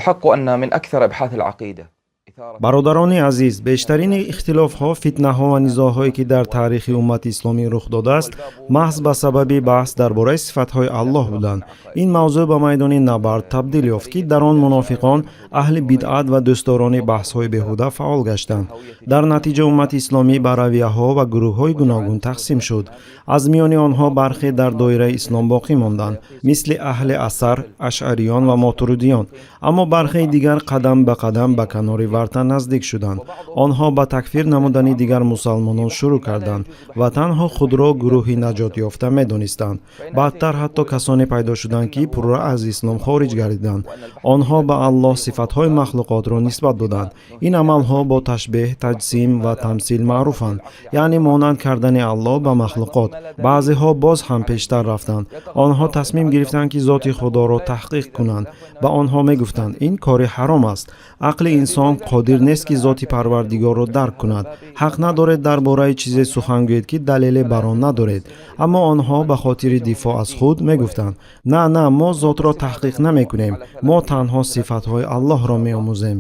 الحق أن من أكثر أبحاث العقيدة бародарони азиз, бештарини ихтилофҳо, фитнаҳо ва низоъҳое ки дар таърихи уммати исломӣ рух додааст, маҳз ба сабаби баҳс дар бораи сифатҳои Аллоҳ буданд. Ин мавзӯъ ба майдони набард табдил ёфт, ки дар он мунофиқон, аҳли бидъат ва дӯстдорони баҳсҳои беҳуда фаъол гаштанд. Дар натиҷа уммати исломӣ ба равияҳо ва гурӯҳҳои гуногун тақсим шуд. аз миёни онҳо бархе дар доираи ислом боқӣ монданд, мисли аҳли асар, ашъариён ва матуридиён. аммо бархеи дигар қадам ба қадам ба канори вартан наздик шуданд. онҳо ба такфир намудани дигар мусалмонон шурӯъ карданд ва танҳо худро гурӯҳи наҷотёфта медонистанд. баъдтар ҳатто касоне пайдо шуданд, ки пурра аз ислом хориҷ гардиданд. онҳо ба Аллоҳ сифатҳои махлуқотро нисбат доданд. ин амалҳо бо ташбеҳ, таҷсим ва тамсил маъруфанд, яъне монанд кардани Аллоҳ ба махлуқот. баъзеҳо боз ҳам пештар рафтанд. онҳо тасмим гирифтанд, ки зоти Худоро таҳқиқ кунанд. ба онҳо мегуфтанд: ин кори ҳаром аст. ақли инсон қодир нест, ки зоти Парвардигорро дарк кунад. ҳақ надоред дар бораи чизе сухан гӯед, ки далеле бар он надоред. аммо онҳо ба хотири дифоъ аз худ мегуфтанд: на, мо зотро таҳқиқ намекунем. мо танҳо сифатҳои Аллоҳро меомӯзем.